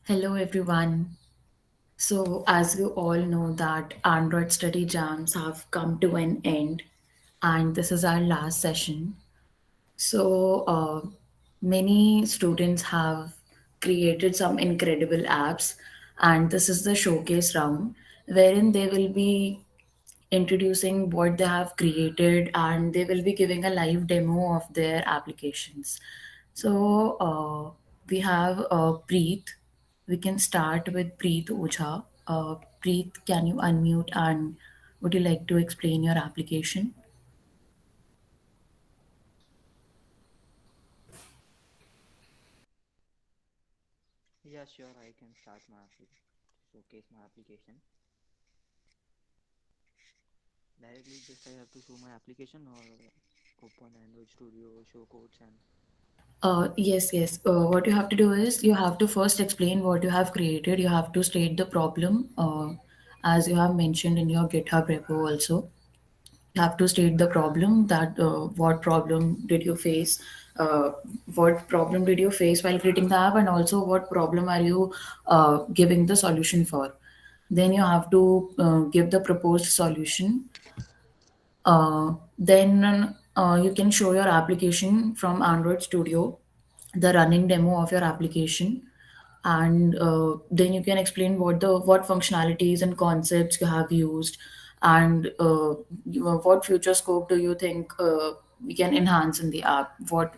Hello everyone. So as you all know that Android study jams have come to an end and this is our last session. So many students have created some incredible apps and this is the showcase round wherein they will be introducing what they have created and they will be giving a live demo of their applications. So we have Preet. We can start with Preet Oja. Preet, can you unmute and would you like to explain your application? Yeah, sure. I can start showcase my application. Directly, just I have to show my application or open Android Studio, show codes and Yes. What you have to do is you have to first explain what you have created. You have to state the problem, as you have mentioned in your GitHub repo also. You have to state the problem that what problem did you face, uh, what problem did you face while creating the app, and also what problem are you giving the solution for. Then you have to give the proposed solution. Then you can show your application from Android Studio, the running demo of your application, and then you can explain what functionalities and concepts you have used, and what future scope do you think we can enhance in the app. What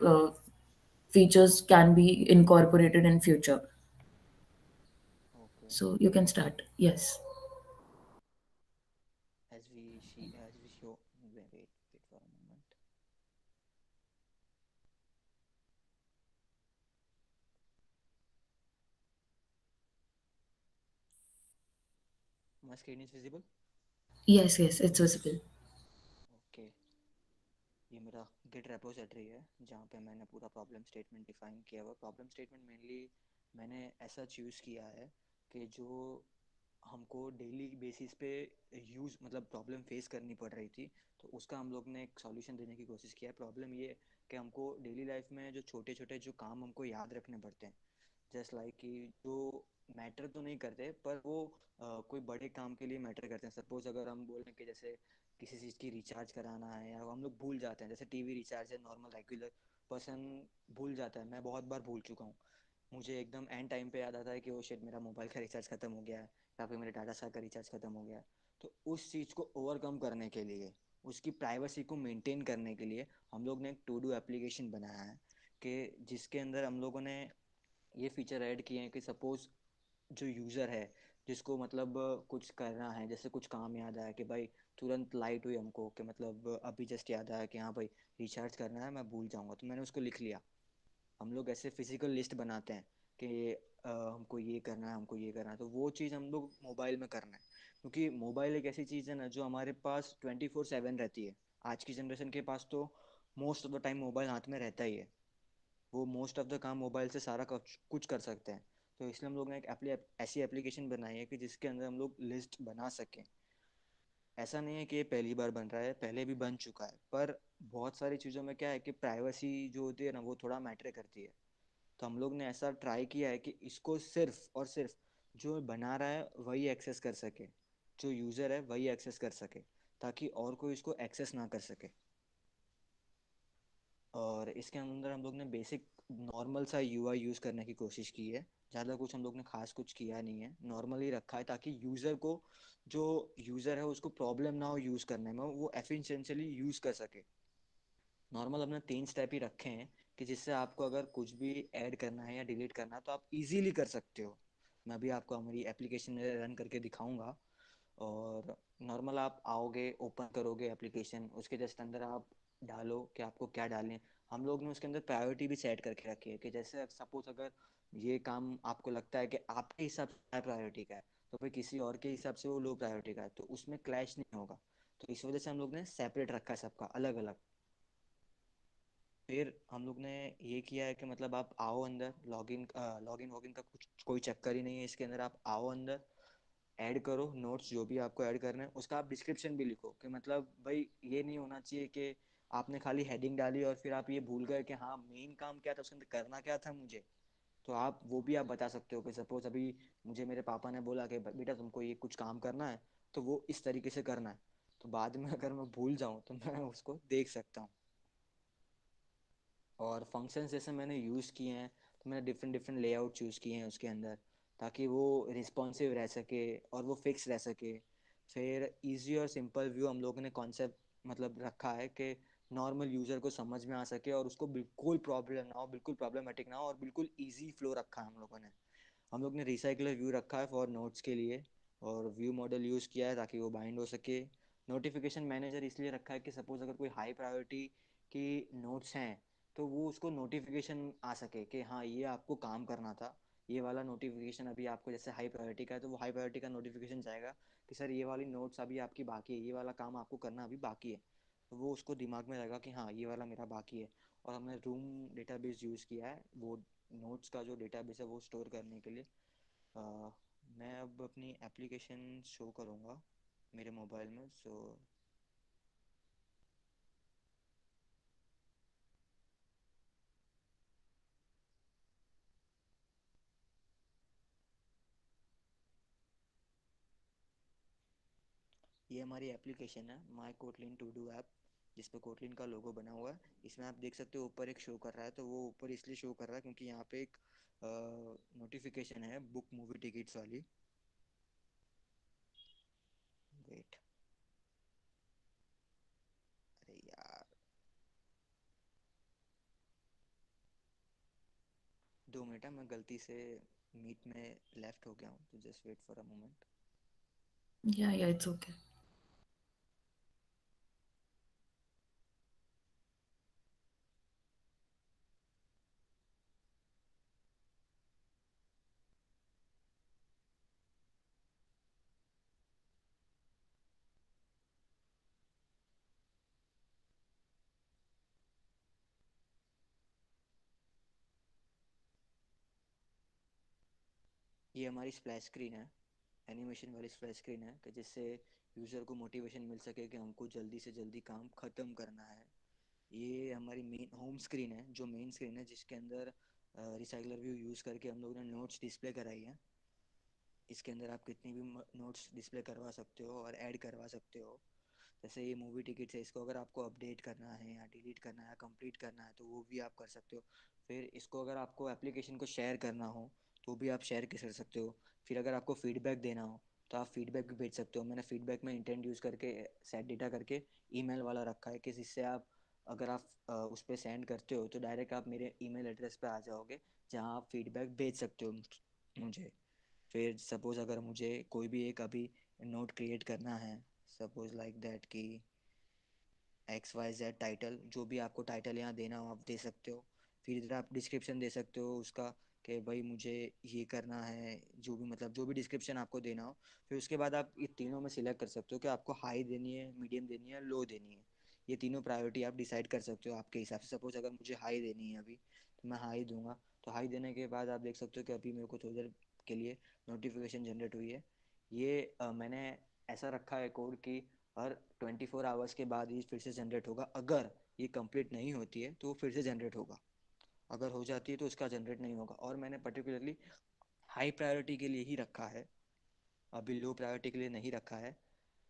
features can be incorporated in future. okay. So you can start. Yes. As we show. Wait for a moment. My screen is visible. Yes, it's visible. Okay. ये मेरा Git repository है जहाँ पे मैंने पूरा problem statement define किया हुआ problem statement mainly मैंने ऐसा चूज़ किया है कि जो हमको डेली बेसिस पे यूज़ मतलब प्रॉब्लम फेस करनी पड़ रही थी तो उसका हम लोग ने एक सॉल्यूशन देने की कोशिश किया है प्रॉब्लम ये कि हमको डेली लाइफ में जो छोटे छोटे जो काम हमको याद रखने पड़ते हैं जस्ट लाइक कि जो मैटर तो नहीं करते पर वो कोई बड़े काम के लिए मैटर करते हैं सपोज अगर हम बोल रहे हैं कि जैसे किसी चीज़ की रिचार्ज कराना है या हम लोग भूल जाते हैं जैसे टीवी रिचार्ज है नॉर्मल रेगुलर पर्सन भूल जाता है मैं बहुत बार भूल चुका हूँ मुझे एकदम एंड टाइम पे याद आता है कि वो शिट मेरा मोबाइल का रिचार्ज खत्म हो गया है या फिर मेरे टाटा स्काई का रिचार्ज खत्म हो गया है तो उस चीज़ को ओवरकम करने के लिए उसकी प्राइवेसी को मेंटेन करने के लिए हम लोग ने एक टू डू एप्लीकेशन बनाया है कि जिसके अंदर हम लोगों ने ये फीचर ऐड किए हैं कि सपोज जो यूज़र है जिसको मतलब कुछ करना है जैसे कुछ काम याद आया कि भाई तुरंत लाइट हुई हमको कि मतलब अभी जस्ट याद आया कि हाँ भाई रिचार्ज करना है मैं भूल जाऊँगा तो मैंने उसको लिख लिया हम लोग ऐसे फिजिकल लिस्ट बनाते हैं कि हमको ये करना है हमको ये करना है तो वो चीज़ हम लोग मोबाइल में करना है क्योंकि मोबाइल एक ऐसी चीज़ है ना जो हमारे पास 24/7 रहती है आज की जनरेशन के पास तो most of the time mobile हाथ में रहता ही है वो मोस्ट ऑफ द काम मोबाइल से सारा कुछ कुछ कर सकते हैं तो इसलिए हम लोग ने ऐसी एप्लीकेशन बनाई है कि जिसके अंदर हम लोग लिस्ट बना सकें ऐसा नहीं है कि ये पहली बार बन रहा है पहले भी बन चुका है पर बहुत सारी चीज़ों में क्या है कि प्राइवेसी जो होती है ना वो थोड़ा मैटर करती है तो हम लोग ने ऐसा ट्राई किया है कि इसको सिर्फ और सिर्फ जो बना रहा है वही एक्सेस कर सके जो यूज़र है वही एक्सेस कर सके ताकि और कोई इसको एक्सेस ना कर सके और इसके अंदर हम लोग ने बेसिक नॉर्मल सा यूआई यूज़ करने की कोशिश की है ज़्यादा कुछ हम लोग ने खास कुछ किया नहीं है नॉर्मल ही रखा है ताकि यूज़र को जो यूज़र है उसको प्रॉब्लम ना हो यूज़ करने में वो एफिशिएंटली यूज़ कर सके नॉर्मल हमने 3 स्टेप ही रखे हैं कि जिससे आपको अगर कुछ भी ऐड करना है या डिलीट करना है तो आप इजीली कर सकते हो मैं भी आपको हमारी एप्लीकेशन में रन करके दिखाऊंगा और नॉर्मल आप आओगे ओपन करोगे एप्लीकेशन उसके जस्ट अंदर आप डालो कि आपको क्या डालें हम लोग ने उसके अंदर प्रायोरिटी भी सेट करके रखी है कि जैसे सपोज अगर ये काम आपको लगता है कि आपके हिसाब से हाई प्रायोरिटी का है तो फिर किसी और के हिसाब से वो लो प्रायोरिटी का है तो उसमें क्लैश नहीं होगा तो इस वजह से हम लोग ने सेपरेट रखा है सबका अलग अलग फिर हम लोग ने ये किया है कि मतलब आप आओ अंदर लॉगिन वॉगिन का कुछ कोई चक्कर ही नहीं है इसके अंदर आप आओ अंदर ऐड करो नोट्स जो भी आपको ऐड करना है उसका आप डिस्क्रिप्शन भी लिखो कि मतलब भाई ये नहीं होना चाहिए कि आपने खाली हेडिंग डाली और फिर आप ये भूल गए कि हाँ मेन काम क्या था उसके अंदर करना क्या था मुझे तो आप वो भी आप बता सकते हो कि सपोज अभी मुझे मेरे पापा ने बोला कि बेटा तुमको ये कुछ काम करना है, तो वो इस तरीके से करना है। तो बाद में अगर मैं भूल जाऊँ तो मैं उसको देख सकता हूँ। और फंक्शंस जैसे मैंने यूज़ किए हैं, तो मैंने डिफरेंट डिफरेंट लेआउट चूज़ किए हैं उसके अंदर, ताकि वो रिस्पॉन्सिव रह सके और वो फिक्स रह सके। फिर इजी और सिंपल व्यू हम लोगों ने कॉन्सेप्ट मतलब रखा है कि नॉर्मल यूज़र को समझ में आ सके और उसको बिल्कुल प्रॉब्लम ना हो, बिल्कुल प्रॉब्लमेटिक ना हो, और बिल्कुल ईजी फ्लो रखा है हम लोगों ने। हम लोग ने रिसाइकलर व्यू रखा है फॉर नोट्स के लिए, और व्यू मॉडल यूज़ किया है ताकि वो बाइंड हो सके। नोटिफिकेशन मैनेजर इसलिए रखा है कि सपोज अगर कोई हाई प्रायोरिटी की नोट्स हैं, तो वो उसको नोटिफिकेशन आ सके कि हाँ ये आपको काम करना था। ये वाला नोटिफिकेशन अभी आपको जैसे हाई प्रायोरिटी का है, तो वो हाई प्रायोरिटी का नोटिफिकेशन जाएगा कि सर ये वाली नोट्स अभी आपकी बाकी है, ये वाला काम आपको करना अभी बाकी है। तो वो उसको दिमाग में रहेगा कि हाँ ये वाला मेरा बाकी है। और हमने रूम डेटाबेस यूज़ किया है वो नोट्स का जो डेटाबेस है वो स्टोर करने के लिए। अ, मैं अब अपनी एप्लीकेशन शो करूँगा मेरे मोबाइल में। सो ये हमारी एप्लीकेशन है माई कोटलिन टू डू ऐप, जिस पे कोटलिन का लोगो बना हुआ है। इसमें आप देख सकते हो ऊपर एक शो कर रहा है, तो वो ऊपर इसलिए शो कर रहा है क्योंकि यहाँ पे एक नोटिफिकेशन है बुक मूवी टिकट्स वाली। वेट, अरे यार, 2 मिनट है, मैं गलती से मीट में लेफ्ट हो गया हूँ, तो just wait for a moment. Yeah, it's okay. ये हमारी स्प्लैश स्क्रीन है, एनिमेशन वाली स्प्लैश स्क्रीन है, कि जिससे यूज़र को मोटिवेशन मिल सके कि हमको जल्दी से जल्दी काम ख़त्म करना है। ये हमारी मेन होम स्क्रीन है, जो मेन स्क्रीन है जिसके अंदर रिसाइकलर व्यू यूज़ करके हम लोगों ने नोट्स डिस्प्ले कराई है। इसके अंदर आप कितनी भी नोट्स डिस्प्ले करवा सकते हो और ऐड करवा सकते हो। जैसे ये मूवी टिकट्स है, इसको अगर आपको अपडेट करना है या डिलीट करना है या कंप्लीट करना है तो वो भी आप कर सकते हो। फिर इसको अगर आपको एप्लीकेशन को शेयर करना हो तो भी आप शेयर कर सकते हो। फिर अगर आपको फीडबैक देना हो तो आप फीडबैक भी भेज सकते हो। मैंने फीडबैक में इंटेंट यूज़ करके सेट डेटा करके ईमेल वाला रखा है कि जिससे आप अगर आप उस पर सेंड करते हो तो डायरेक्ट आप मेरे ईमेल एड्रेस पे आ जाओगे, जहाँ आप फीडबैक भेज सकते हो मुझे। फिर सपोज़ अगर मुझे कोई भी एक अभी नोट क्रिएट करना है, सपोज लाइक दैट कि XYZ टाइटल, जो भी आपको टाइटल यहाँ देना हो आप दे सकते हो। फिर इधर आप डिस्क्रिप्शन दे सकते हो उसका कि भाई मुझे ये करना है, जो भी मतलब जो भी डिस्क्रिप्शन आपको देना हो। फिर उसके बाद आप ये तीनों में सिलेक्ट कर सकते हो कि आपको हाई देनी है, मीडियम देनी है, लो देनी है। ये तीनों प्रायोरिटी आप डिसाइड कर सकते हो आपके हिसाब से। सपोज अगर मुझे हाई देनी है अभी, तो मैं हाई दूंगा। तो हाई देने के बाद आप देख सकते हो कि अभी मेरे को थोड़ी देर के लिए नोटिफिकेशन जनरेट हुई है। ये मैंने ऐसा रखा है कोड कि हर 24 आवर्स के बाद ये फिर से जनरेट होगा। अगर ये कंप्लीट नहीं होती है तो वो फिर से जनरेट होगा, अगर हो जाती है तो उसका जनरेट नहीं होगा। और मैंने पर्टिकुलरली हाई प्रायोरिटी के लिए ही रखा है, अभी लो प्रायोरिटी के लिए नहीं रखा है।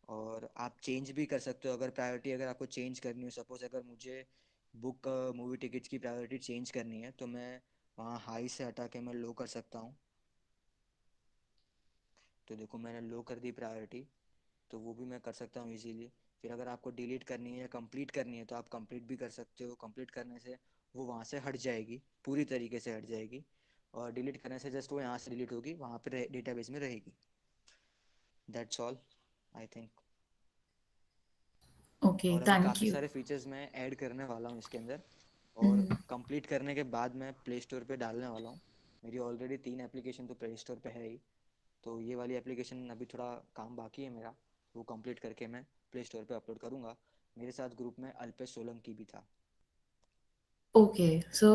और आप चेंज भी कर सकते हो अगर प्रायोरिटी अगर आपको चेंज करनी हो। सपोज अगर मुझे बुक मूवी टिकट्स की प्रायोरिटी चेंज करनी है तो मैं वहाँ हाई से हटा के मैं लो कर सकता हूँ। तो देखो मैंने लो कर दी प्रायोरिटी, तो वो भी मैं कर सकता हूँ इजीली। फिर अगर आपको डिलीट करनी है या कंप्लीट करनी है तो आप कंप्लीट भी कर सकते हो। कंप्लीट करने से वो वहाँ से हट जाएगी, पूरी तरीके से हट जाएगी। और डिलीट करने से जस्ट वो यहाँ से डिलीट होगी, वहाँ पे डेटाबेस में रहेगी। That's all I think. Okay, और अभी thank काफ़ी you. सारे फीचर्स मैं ऐड करने वाला हूँ इसके अंदर, और Mhm. कंप्लीट करने के बाद मैं प्ले स्टोर पे डालने वाला हूँ। मेरी ऑलरेडी 3 एप्लीकेशन तो प्ले स्टोर पे है ही। तो ये वाली एप्लीकेशन अभी थोड़ा काम बाकी है मेरा, वो कंप्लीट करके मैं प्ले स्टोर पे अपलोड करूँगा। मेरे साथ ग्रुप में अल्पेश सोलंकी भी था। Okay, so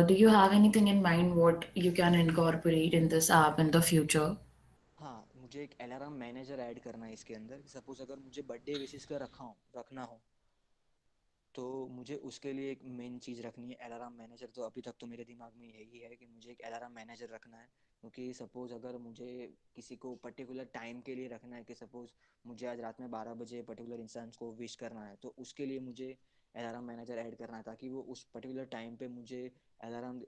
do you have anything in mind what you can incorporate in this app in the future? हाँ, मुझे एक अलार्म मैनेजर ऐड करना है इसके अंदर। सपोज अगर मुझे बर्थडे विशेस का रखना हो, तो मुझे उसके लिए एक मेन चीज़ रखनी है अलार्म मैनेजर। तो अभी तक तो मेरे दिमाग में यही है कि मुझे एक अलार्म मैनेजर रखना है, क्योंकि सपोज़ अगर मुझे किसी को पर्टिकुलर टाइम के लिए रखना है, कि सपोज़ मुझे आज रात में 12 बजे पर्टिकुलर इंसान को विश करना है, तो उसके लिए मुझे अलार्म मैनेजर ऐड करना है, ताकि वो उस पर्टिकुलर टाइम पे मुझे अलार्म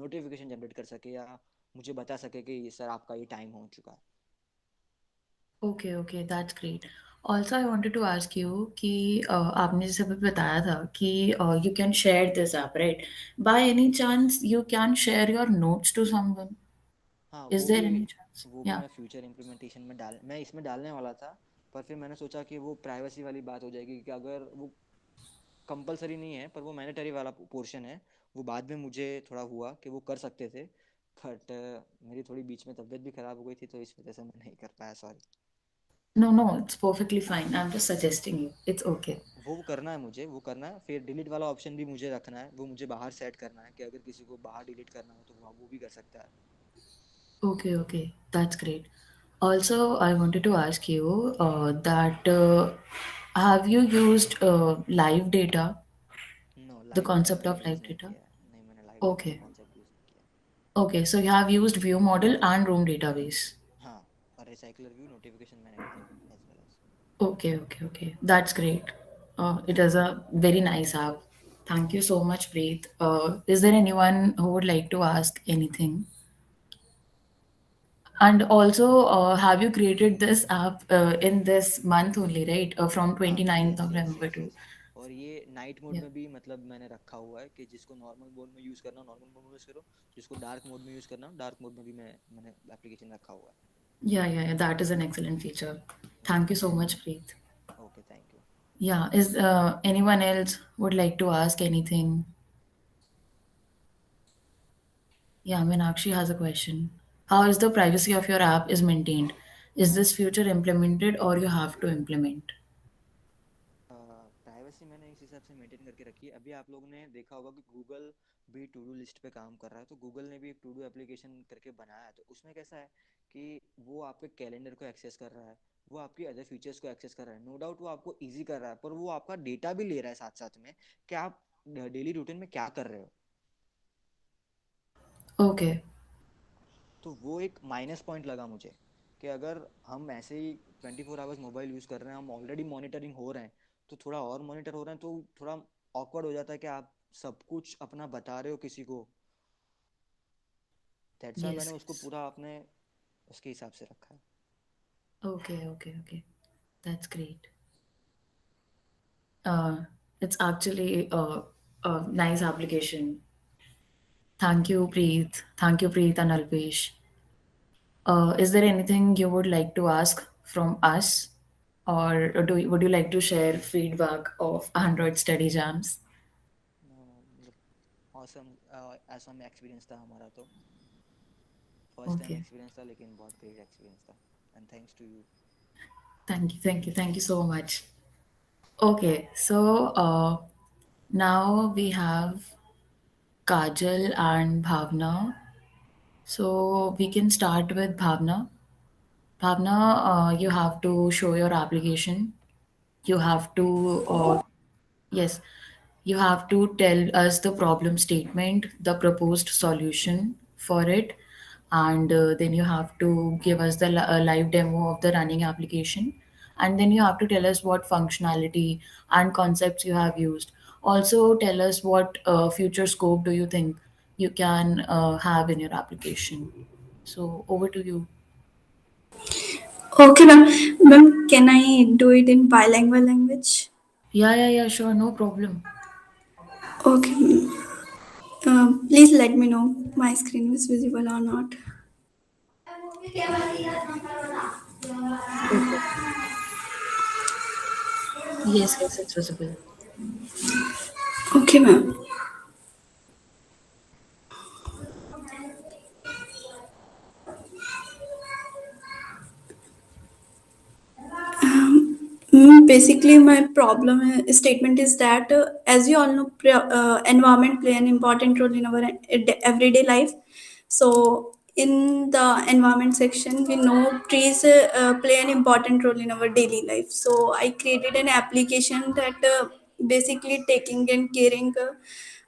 नोटिफिकेशन जनरेट कर सके, या मुझे बता सके कि सर आपका ये टाइम हो चुका है। Okay okay, that's great. Also I wanted to ask you कि आपने जैसे अभी बताया था कि you can share this app, right? By any chance you can share your notes to someone? हाँ, इज देयर एनी चांस? वो भी या मैं फ्यूचर इम्प्लीमेंटेशन में मैं इसमें डालने वाला था। पर फिर मैंने सोचा कि वो प्राइवेसी वाली बात हो जाएगी, कि अगर वो कंपलसरी नहीं है पर वो मैंडेटरी वाला पोर्शन है, वो बाद में मुझे थोड़ा हुआ कि वो कर सकते थे, बट मेरी थोड़ी बीच में तबीयत भी ख़राब हो गई थी, तो इस वजह से मैं नहीं कर पाया, sorry. No no, it's perfectly fine, I am just suggesting you, it's okay. हाँ, वो करना है मुझे, वो करना है। फिर डिलीट वाला ऑप्शन भी मुझे रखना है, वो मुझे बाहर सेट करना है, कि अगर किसी को बाहर डिलीट करना हो तो वो भी कर सकता है। Okay, okay, that's great. Also, I wanted to ask you that have you used live data, नो, the लाइव डेटा concept मैंने of live यूज़ नहीं data? किया है, नहीं, मैंने लाइव डेटा का Okay, कॉन्सेप्ट यूज़ नहीं किया। okay, so you have used view model and room database. हाँ, और recycler view, notification manager as well as. Okay, okay, okay, that's great. It is a very nice app. Thank you so much, Preet. Is there anyone who would like to ask anything? And also, have you created this app in this month only, right? From हाँ, 29th yes of yes November yes to... yes. और ये night mode Yeah. में भी मतलब मैंने रखा हुआ है, कि जिसको नॉर्मल मोड में यूज़ करना नॉर्मल मोड में यूज़ करो, जिसको डार्क मोड में यूज़ करना डार्क मोड में भी मैंने एप्लीकेशन रखा हुआ Yeah, yeah, yeah. That is an excellent feature. है। Thank okay, you so much, Preet. Okay, thank you. Yeah, is anyone else would like to ask anything? Yeah, Meenakshi has a question. How is the privacy of your app is maintained? Is this future implemented or you have to implement? Privacy मैंने इस हिसाब से maintain करके रखी है। अभी आप लोगों ने देखा होगा कि गूगल भी टू डू लिस्ट पे काम कर रहा है, तो गूगल ने भी एक टू डू एप्लीकेशन करके बनाया है। तो उसमें कैसा है कि वो आपके कैलेंडर को एक्सेस कर रहा है, वो आपकी अदर फीचर्स को एक्सेस कर रहा है। नो डाउट वो आपको ईजी कर रहा है, पर वो आपका डेटा भी ले रहा है साथ साथ में, कि आप डेली रूटीन में क्या कर रहे हो। Okay. तो वो एक माइनस पॉइंट लगा मुझे, कि अगर हम ऐसे ही 24 आवर्स मोबाइल यूज़ कर रहे हैं, हम ऑलरेडी मॉनिटरिंग हो रहे हैं, तो थोड़ा और मॉनिटर हो रहे हैं, तो थोड़ा ऑकवर्ड हो जाता है कि आप सब कुछ अपना बता रहे हो किसी को। दैट्स वाई मैंने Yes, उसको yes. पूरा अपने उसके हिसाब से रखा है। Okay, okay, okay. That's great. Uh, it's actually a nice application. Thank you, thank you. Preet. Thank you, Preet and Alpesh. Is there anything you would like to ask from us? Or would you like to share feedback of Android study jams? मतलब awesome, Assam experience था हमारा तो। First time Okay. Experience था, लेकिन बहुत great experience था। And thanks to you. Thank you, thank you, thank you so much. Okay, so now we have Kajal and Bhavna. So we can start with Bhavna. Bhavna, you have to show your application. You have to, yes, you have to tell us the problem statement, the proposed solution for it, and then you have to give us the live demo of the running application. And then you have to tell us what functionality and concepts you have used. Also, tell us what future scope do you think you can have in your application. So, over to you. Okay, ma'am. Ma'am, can I do it in bilingual language? Yeah, yeah, yeah, sure, no problem. Okay, ma'am. Please let me know my screen is visible or not. Okay. Yes, yes, it's visible. Okay, ma'am. Basically, my problem statement is that, as you all know, environment play an important role in our everyday life. So, in the environment section, we know trees play an important role in our daily life. So, I created an application that basically taking and caring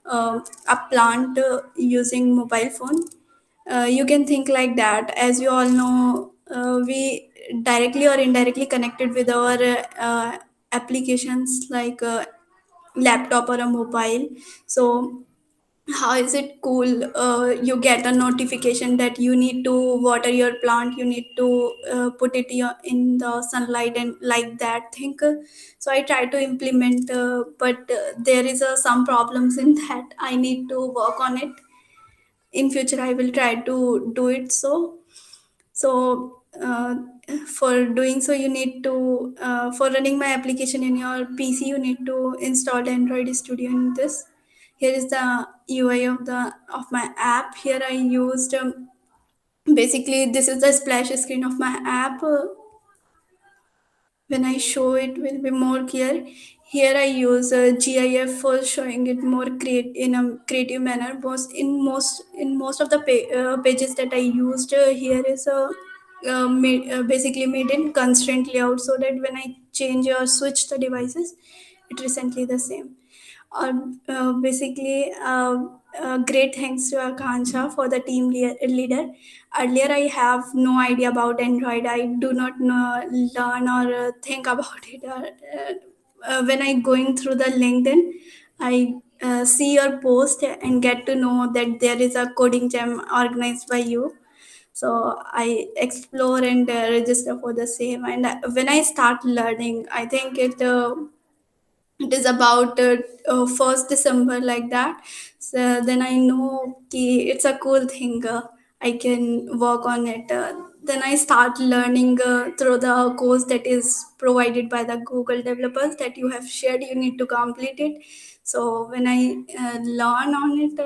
a plant using mobile phone. You can think like that. As you all know, we directly or indirectly connected with our applications like laptop or a mobile. So how is it cool, you get a notification that you need to water your plant, you need to put it in the sunlight and like that thing. So I try to implement, but there is some problems in that. I need to work on it. In future I will try to do it. So for doing so, you need to, for running my application in your PC, you need to install Android Studio in this. Here is the UI of my app. Here I used, basically this is the splash screen of my app. When I show it will be more clear. Here I use GIF for showing it more create in a creative manner. Most of the pages that I used, here is basically made in constraint layout, so that when I change or switch the devices, it recently the same. uh, Basically, great thanks to Akansha for the leader. Earlier, I have no idea about Android. I do not know, learn or think about it. When I going through the LinkedIn, I see your post and get to know that there is a coding jam organized by you. So I explore and register for the same. And when I start learning, I think it is about 1st December like that. So then I know ki it's a cool thing. I can work on it. Then I start learning through the course that is provided by the Google developers that you have shared. You need to complete it. So when I learn on it,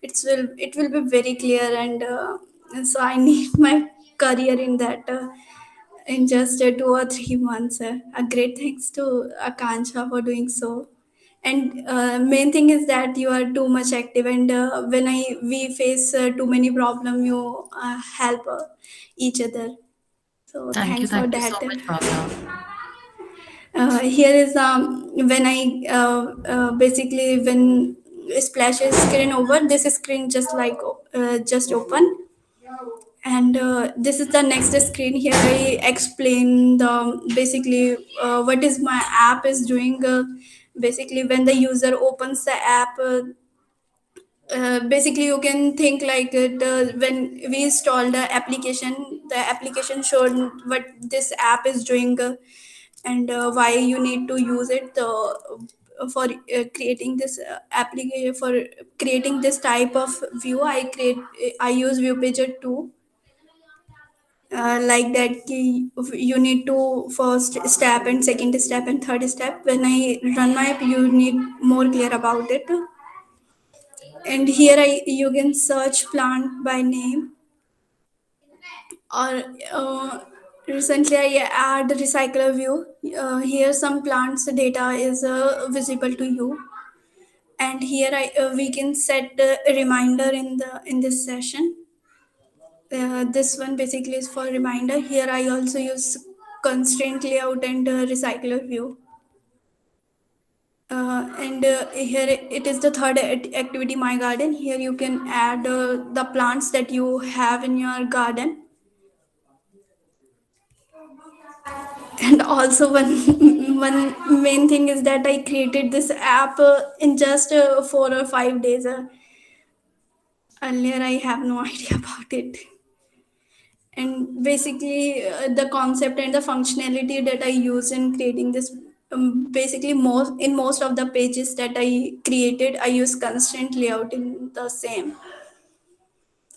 it will be very clear, and so I need my career in that. In just 2 or 3 months. A great thanks to Akansha for doing so. And main thing is that you are too much active, and when I we face too many problem, you help each other. So thanks for Thank you so that. much, Bhavna. Here is when I basically when splashes screen over, this screen just like just open. And this is the next screen. Here I explain the basically what is my app is doing. Basically when the user opens the app, basically you can think like it, when we install the application showed what this app is doing, and why you need to use it for creating this application. For creating this type of view, I use view pager 2. Like that you need to first step and second step and third step. When I run my app, you need more clear about it. And here you can search plant by name, or recently I add recycler view. Here some plants data is visible to you, and here we can set a reminder in this session. This one basically is for reminder. Here I also use constraint layout and recycler view. And here it is the third activity, my garden. Here you can add the plants that you have in your garden. And also one one main thing is that I created this app in just 4 or 5 days. Earlier I have no idea about it. And basically the concept and the functionality that I use in creating this, basically most of the pages that I created, I use constraint layout in the same.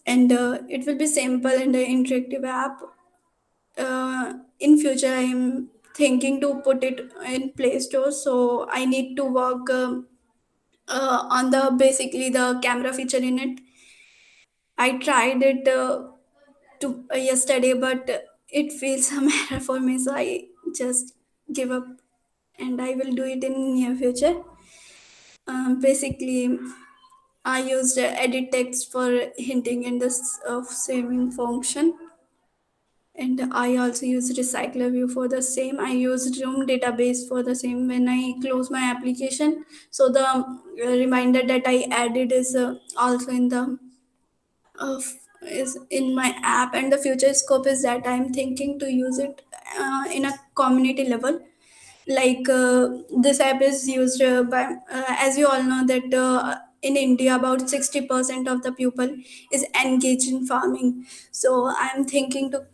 And it will be simple and an interactive app. In future I am thinking to put it in Play Store, so I need to work on the basically the camera feature in it. I tried it to yesterday, but it feels a matter for me, so I just give up, and I will do it in near future. Basically, I used edit text for hinting in this saving function. And I also use recycler view for the same. I use room database for the same when I close my application. So the reminder that I added is also in the uh, is in my app. And the future scope is that I'm thinking to use it in a community level. Like this app is used by as you all know that in India about 60% of the people is engaged in farming. So I'm thinking to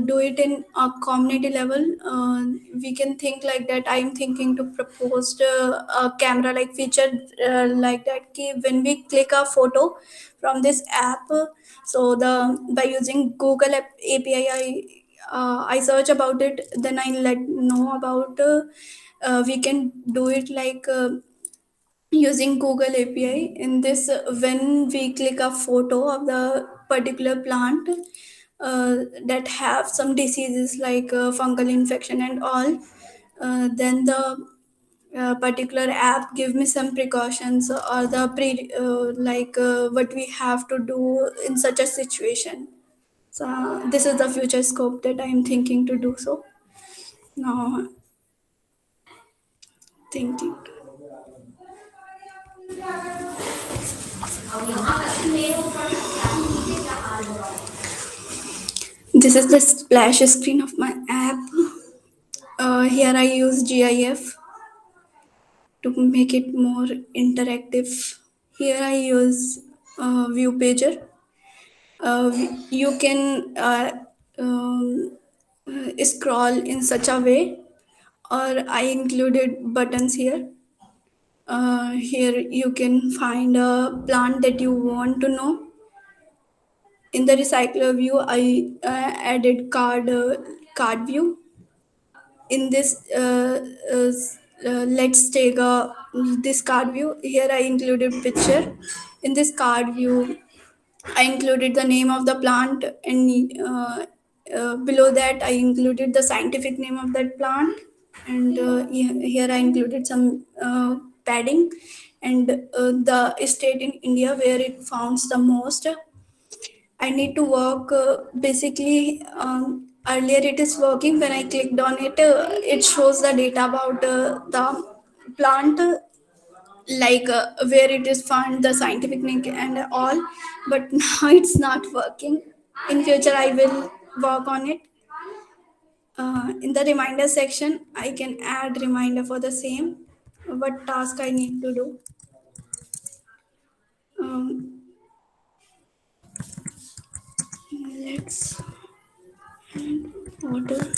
do it in a community level. We can think like that. I'm thinking to propose a camera like feature like that ki when we click a photo from this app, so the by using Google API, I search about it, then I let know about we can do it like using Google API. In this, when we click a photo of the particular plant that have some diseases like fungal infection and all, then the particular app give me some precautions or the like what we have to do in such a situation. So this is the future scope that I am thinking to do. So now thinking. This is the splash screen of my app. Here I use GIF to make it more interactive. Here I use View Pager. You can scroll in such a way, or I included buttons here. Here you can find a plant that you want to know. In the recycler view, I added card view. In this, let's take a this card view. Here I included picture. In this card view, I included the name of the plant, and below that I included the scientific name of that plant. And here I included some padding and the state in India where it founds the most. I need to work basically. Earlier, it is working. When I clicked on it, it shows the data about the plant, like where it is found, the scientific name and all. But now it's not working. In future, I will work on it. In the reminder section, I can add reminder for the same. What task I need to do. Um, let's add water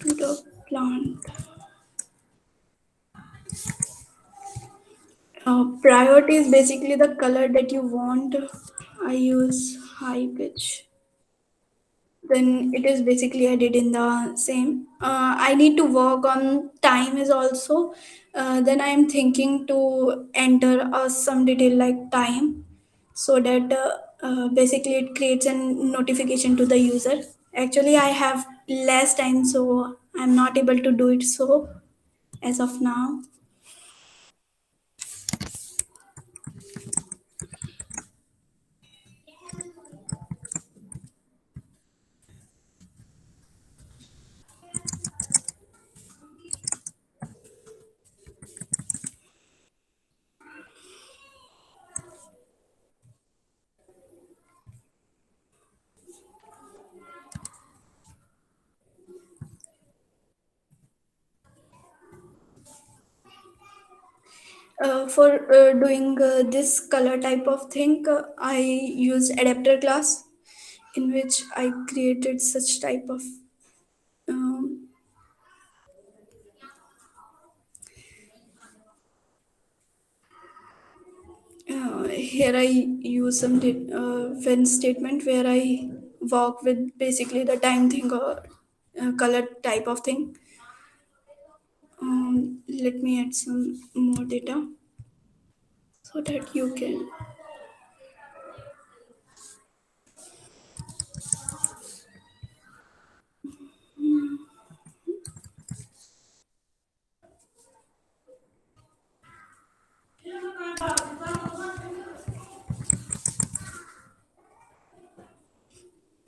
to the plant. Priority is basically the color that you want. I use high pitch. Then it is basically added in the same. I need to work on time is also. Then I am thinking to enter some detail like time, so that basically it creates a notification to the user. Actually, I have less time, so I'm not able to do it so as of now. For doing this color type of thing, I used adapter class in which I created such type of. Um, Here I use some when statement where I work with basically the time thing or color type of thing. Let me add some more data so that you can.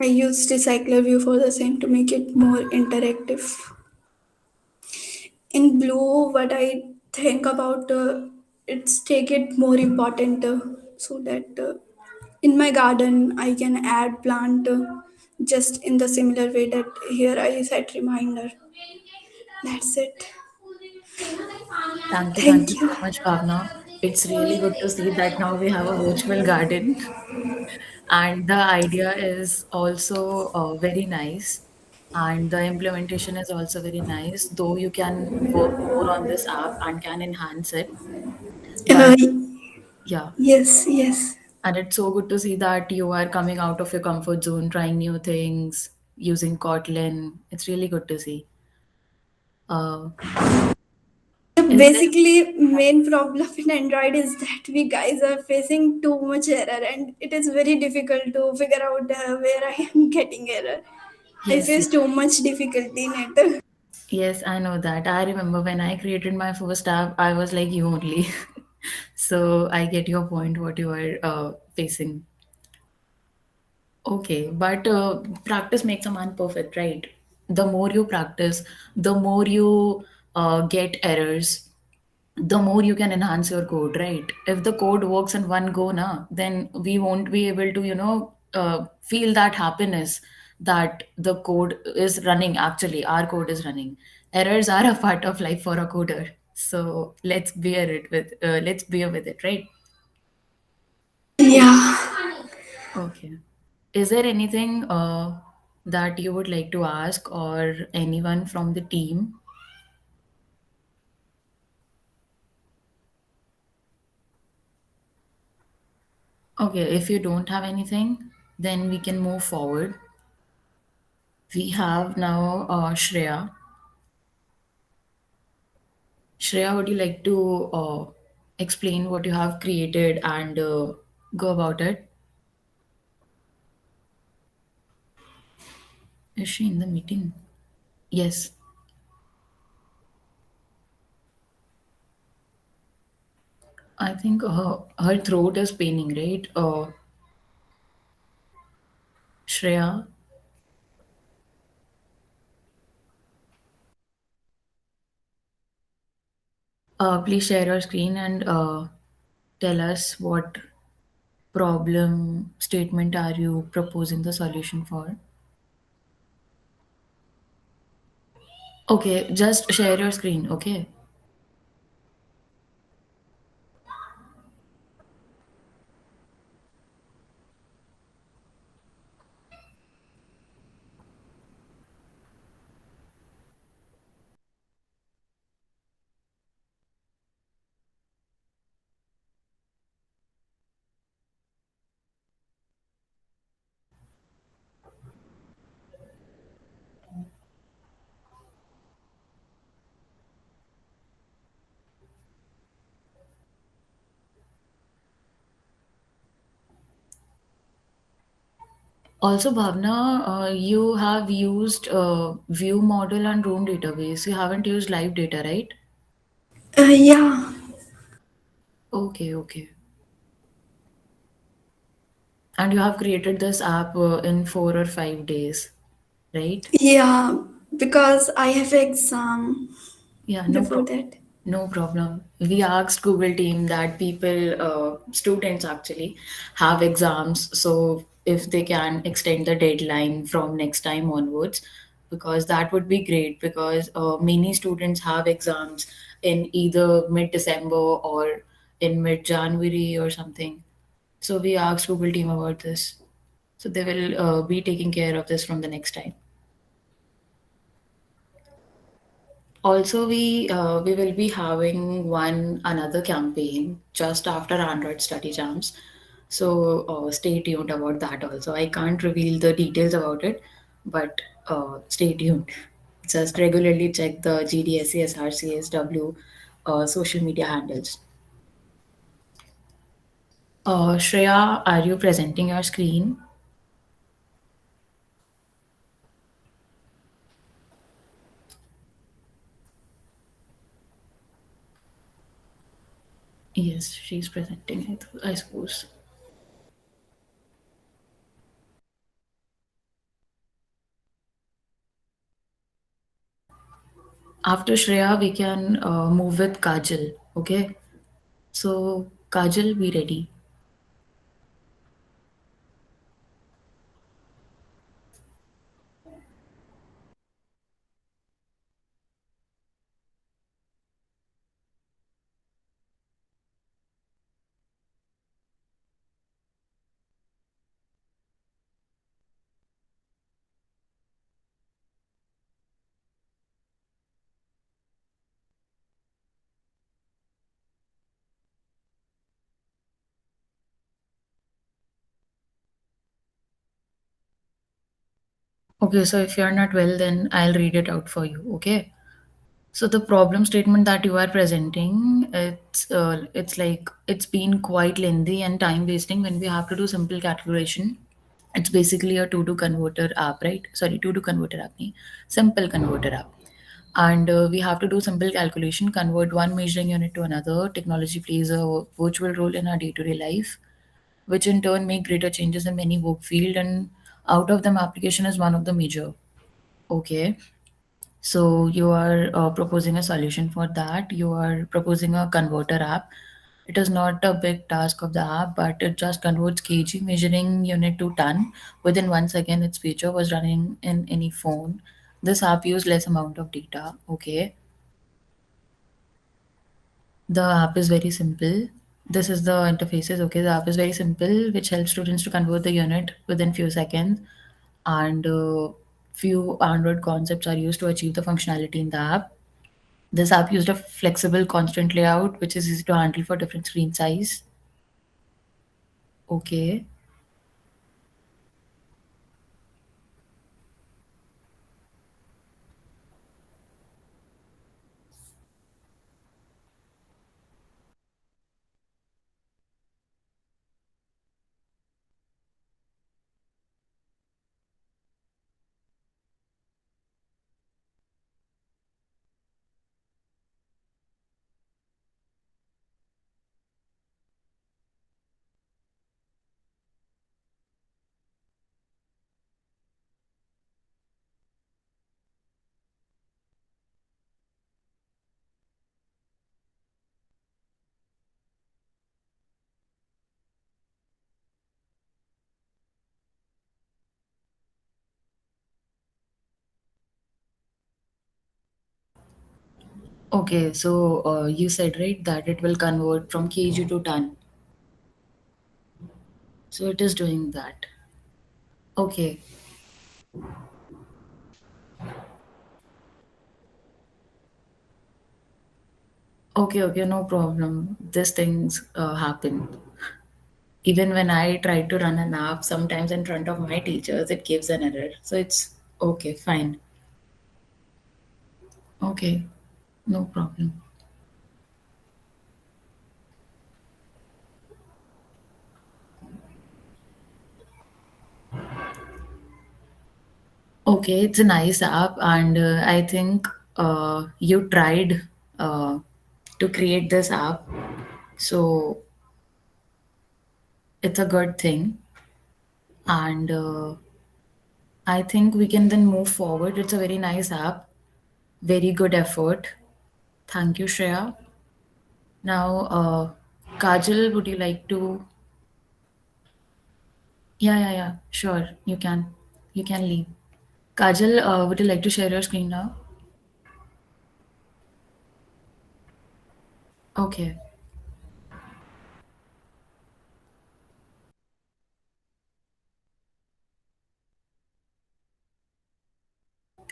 I use recycler view for the same to make it more interactive. In blue, what I think about it's take it more important so that in my garden I can add plant just in the similar way that here I set reminder. That's it. Thank you Thank you. so much, Bhavna. It's really good to see that now we have a virtual garden, and the idea is also very nice, and the implementation is also very nice. Though you can work more on this app and can enhance it, Uh, but yeah, yes, yes. and it's so good to see that you are coming out of your comfort zone, trying new things, using Kotlin. It's really good to see. Uh, is there? Basically, main problem in Android is that we guys are facing too much error, and it is very difficult to figure out where I am getting error. I Yes, face too much difficulty in it. yes, I know that. I remember when I created my first app, I was like you only. So I get your point, what you are facing. Okay, but practice makes a man perfect, right? The more you practice, the more you get errors, the more you can enhance your code, right? If the code works in one go na, then we won't be able to feel that happiness that the code is running. Actually, our code is running. Errors are a part of life for a coder, so let's bear with it, right? Yeah. Okay. Is there anything that you would like to ask, or anyone from the team? Okay, if you don't have anything, then we can move forward. We have now Shreya. Shreya, would you like to explain what you have created and go about it? Is she in the meeting? Yes, I think her throat is paining, right? Shreya, please share your screen and tell us what problem statement are you proposing the solution for. Okay, just share your screen, okay? Also, Bhavna, you have used view model and room database. You haven't used live data, right? Yeah. Okay, okay. And you have created this app in 4 or 5 days, right? Yeah. Because I have exam Yeah, before that. no problem. We asked Google team that people, students actually, have exams, so if they can extend the deadline from next time onwards, because that would be great. Because many students have exams in either mid-December or in mid-January or something. So we asked Google team about this. So they will be taking care of this from the next time. Also, we will be having one another campaign just after Android study jams. So stay tuned about that also. I can't reveal the details about it, but stay tuned. Just regularly check the GDSC, SRCSW social media handles. Shreya, are you presenting your screen? Yes, she's presenting it, I suppose. After Shreya, we can move with Kajal. Okay. So, Kajal, be ready. Okay, so if you're not well, then I'll read it out for you. Okay. So the problem statement that you are presenting, it's like it's been quite lengthy and time wasting when we have to do simple calculation. It's basically a to converter app, right? Sorry, to converter app, nahi, simple converter app. And we have to do simple calculation, convert one measuring unit to another. Technology plays a virtual role in our day-to-day life, which in turn make greater changes in many work field, and out of them application is one of the major. Okay. So you are proposing a solution for that. You are proposing a converter app. It is not a big task of the app, but it just converts kg measuring unit to ton within 1 second. Its feature was running in any phone. This app used less amount of data. Okay, the app is very simple. This is the interfaces. Okay, the app is very simple, which helps students to convert the unit within few seconds. And few Android concepts are used to achieve the functionality in the app. This app used a flexible constant layout, which is easy to handle for different screen size. Okay. Okay, so you said right that it will convert from kg to ton. So it is doing that. Okay. Okay, okay, no problem. These things happen. Even when I try to run an app, sometimes in front of my teachers, it gives an error. So it's okay, fine. Okay, no problem. Okay, it's a nice app, and I think you tried uh, to create this app, so it's a good thing. And I think we can then move forward. It's a very nice app, very good effort. Thank you, Shreya. Now, Kajal, would you like to? Yeah, yeah, yeah. Sure, you can. You can leave. Kajal, would you like to share your screen now? Okay.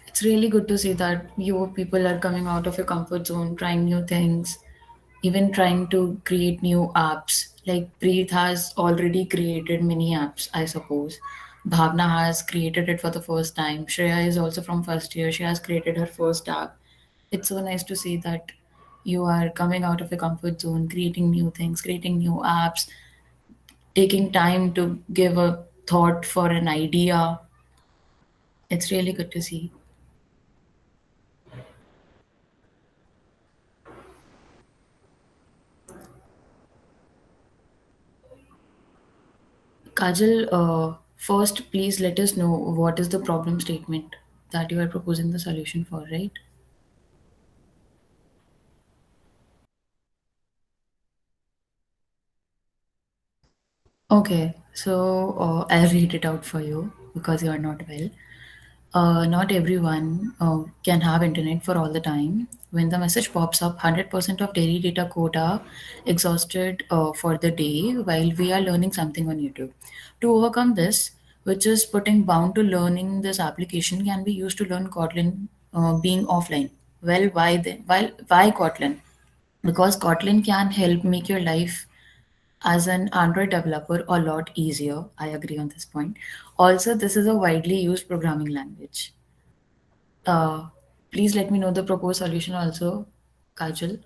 It's really good to see that you people are coming out of your comfort zone, trying new things, even trying to create new apps. Like Preet has already created many apps, I suppose. Bhavna has created it for the first time. Shreya is also from first year. She has created her first app. It's so nice to see that you are coming out of your comfort zone, creating new things, creating new apps, taking time to give a thought for an idea. It's really good to see. Kajal, first, please let us know what is the problem statement that you are proposing the solution for, right? Okay, so I'll read it out for you because you are not well. Not everyone can have internet for all the time. When the message pops up, 100% of daily data quota exhausted for the day while we are learning something on YouTube. To overcome this, which is putting bound to learning this application, can be used to learn Kotlin being offline. Well, why then? Why Kotlin? Because Kotlin can help make your life as an Android developer a lot easier. I agree on this point. Also, this is a widely used programming language. Uh, Please let me know the proposed solution also, Kajal.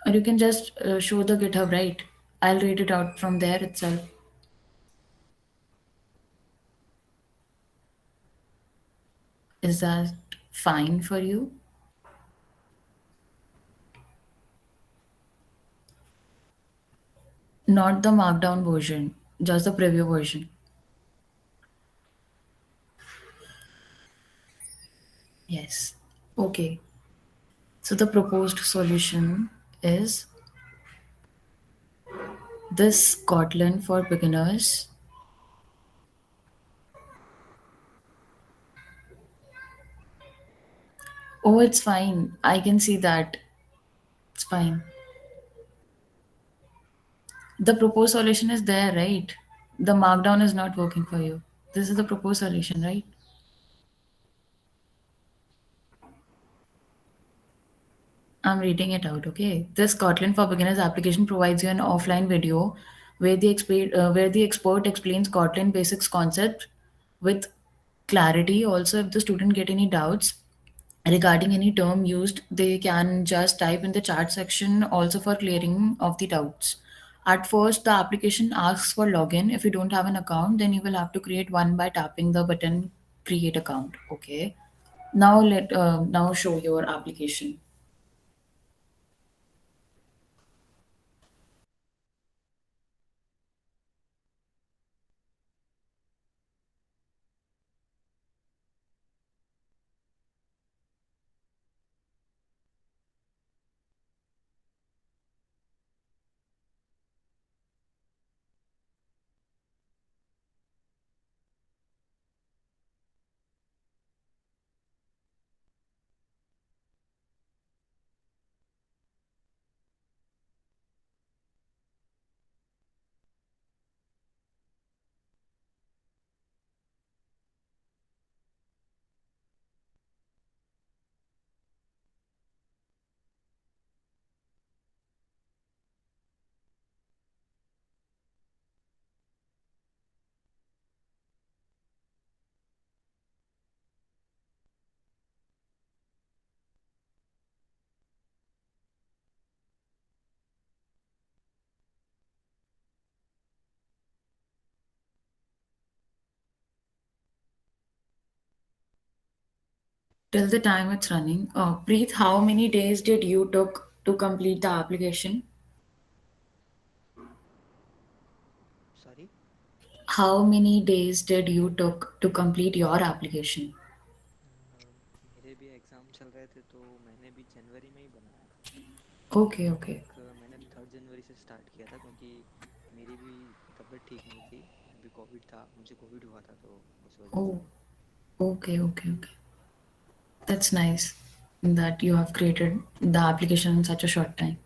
Or you can just show the GitHub, right? I'll read it out from there itself. Is that fine for you? Not the markdown version, just the preview version. Yes. Okay. So the proposed solution is this Kotlin for beginners. Oh, it's fine. I can see that. It's fine. The proposed solution is there, right? The markdown is not working for you. This is the proposed solution, right? I'm reading it out, okay? This Kotlin for Beginners application provides you an offline video where the expert explains Kotlin basics concept with clarity. Also, if the student get any doubts regarding any term used, they can just type in the chat section also for clearing of the doubts. At first, the application asks for login. If you don't have an account, then you will have to create one by tapping the button create account. Okay. Now show your application. Till the time it's running. Preet, how many days did you took to complete the application? Sorry. How many days did you took to complete your application? मेरे भी exam चल रहे थे तो मैंने भी जनवरी में ही बनाया था. Okay, आई okay. थिंक मैंने 3 जनवरी से स्टार्ट किया था क्योंकि मेरी भी तबीयत ठीक नहीं थी. अभी कोविड था, मुझे कोविड हुआ था तो उस वजह से. Oh, okay, okay, okay. That's nice that you have created the application in such a short time.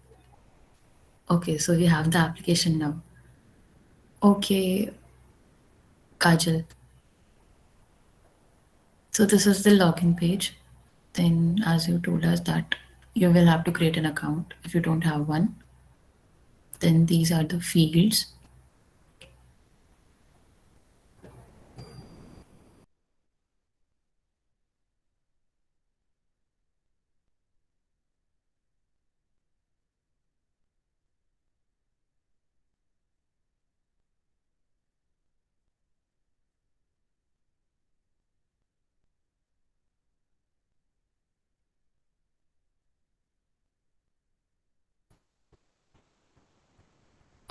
Okay, so we have the application now. Okay, Kajal. So this is the login page. Then, as you told us that you will have to create an account if you don't have one. Then these are the fields.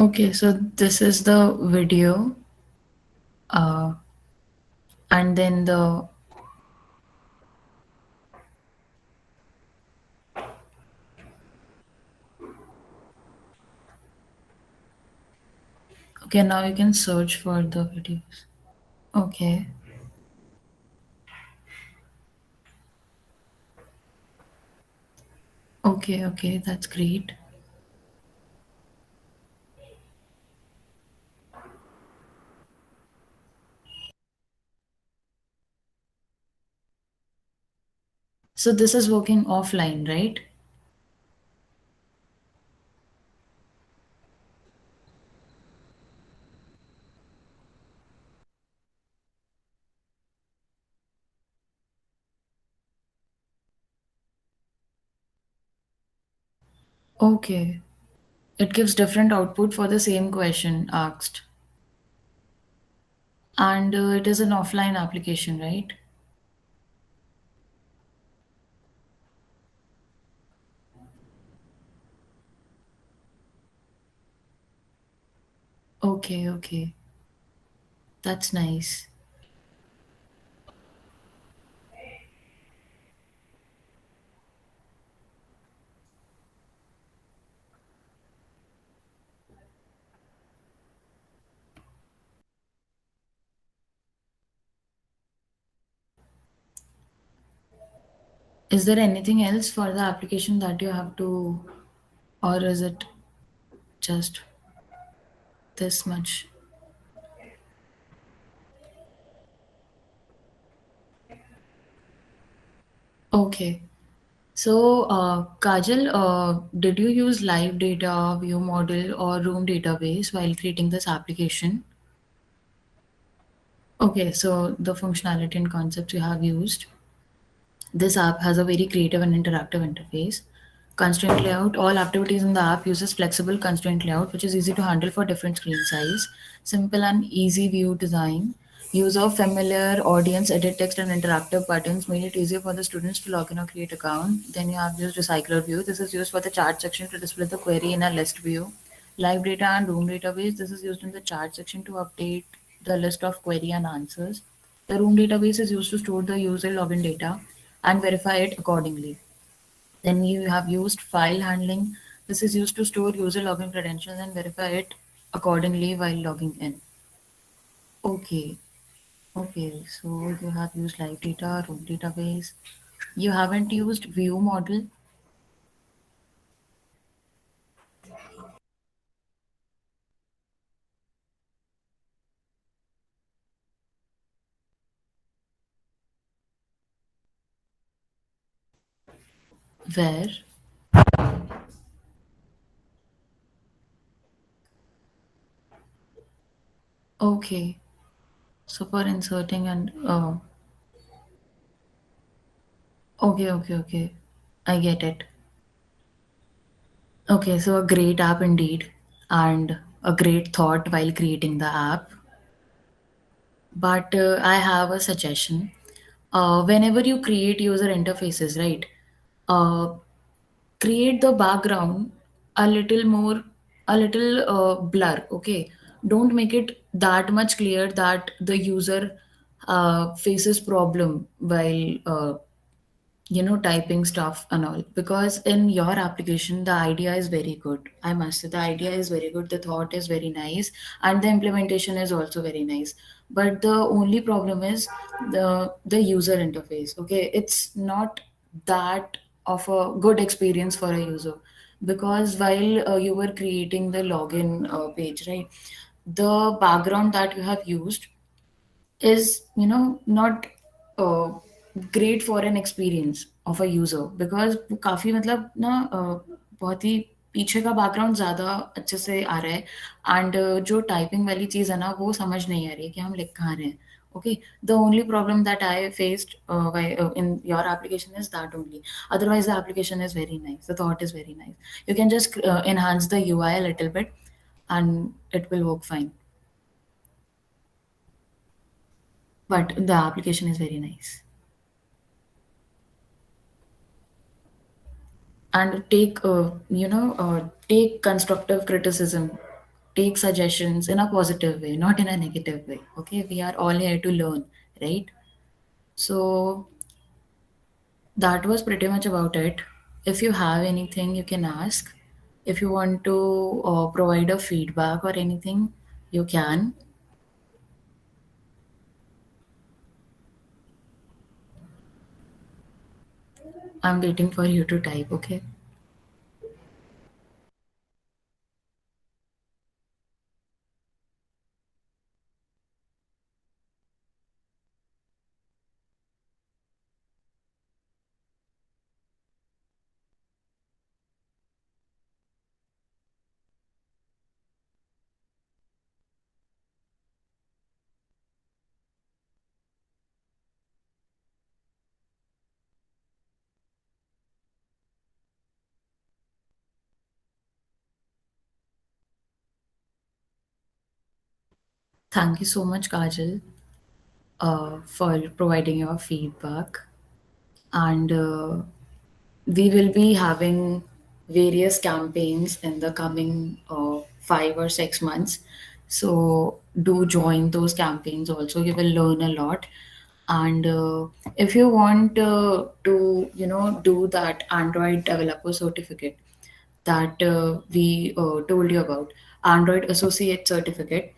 Okay, so this is the video, uh, and then Okay, now you can search for the videos. Okay, okay, okay, that's great. So this is working offline, right? Okay. It gives different output for the same question asked. And it is an offline application, right? Okay, okay. That's nice. Is there anything else for the application that you have to, or is it just this much? Okay. So, Kajal, did you use live data, view model, or room database while creating this application? Okay, so the functionality and concepts you have used. This app has a very creative and interactive interface. Constraint layout. All activities in the app uses flexible constraint layout, which is easy to handle for different screen size. Simple and easy view design. Use of familiar audience, edit text, and interactive buttons made it easier for the students to log in or create account. Then you have used recycler view. This is used for the chart section to display the query in a list view. Live data and room database. This is used in the chart section to update the list of query and answers. The room database is used to store the user login data and verify it accordingly. Then you have used file handling. This is used to store user login credentials and verify it accordingly while logging in. Okay, okay. So you have used live data, room database. You haven't used view model. Where? Okay. So for inserting and okay, okay, okay. I get it. Okay, so a great app indeed, and a great thought while creating the app. But I have a suggestion. Whenever you create user interfaces, right? Uh, Create the background a little more, a little blur. Okay, don't make it that much clear that the user faces problem while typing stuff and all, because in your application the idea is very good. I must say the idea is very good, the thought is very nice, and the implementation is also very nice. But the only problem is the user interface. Okay, it's not that of a good experience for a user, because while you were creating the login page, right, the background that you have used is not uh, great for an experience of a user, because काफी मतलब ना बहुत ही पीछे का background ज़्यादा अच्छे से आ रहा है, एंड जो टाइपिंग वाली चीज़ है ना वो समझ नहीं आ रही है कि हम लिख कहाँ रहे हैं. Okay, the only problem that I faced in your application is that only. Otherwise, the application is very nice. The thought is very nice. You can just enhance the UI a little bit, and it will work fine. But the application is very nice. And take constructive criticism, take suggestions in a positive way, not in a negative way. Okay, we are all here to learn, right? So that was pretty much about it. If you have anything you can ask, if you want to provide a feedback or anything, You can. I'm waiting for you to type, okay? Thank you so much, Kajal, for providing your feedback. And we will be having various campaigns in the coming 5 or 6 months. So do join those campaigns also. You will learn a lot. And if you want to, do that Android developer certificate that we told you about, Android Associate certificate,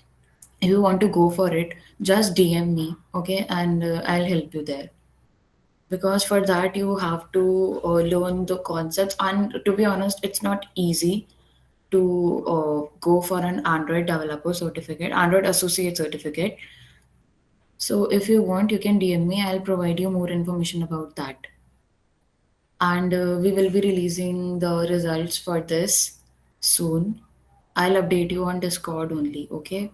if you want to go for it, just DM me, okay, and I'll help you there. Because for that you have to learn the concepts, and to be honest, it's not easy to go for an Android developer certificate, Android associate certificate. So if you want, you can DM me, I'll provide you more information about that. And we will be releasing the results for this soon. I'll update you on Discord only, okay?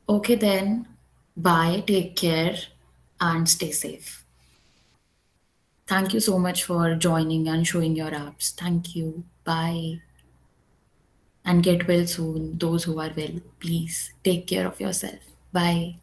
Okay then, bye, take care, and stay safe. Thank you so much for joining and showing your apps. Thank you. Bye. And get well soon. Those who are well, please take care of yourself. Bye.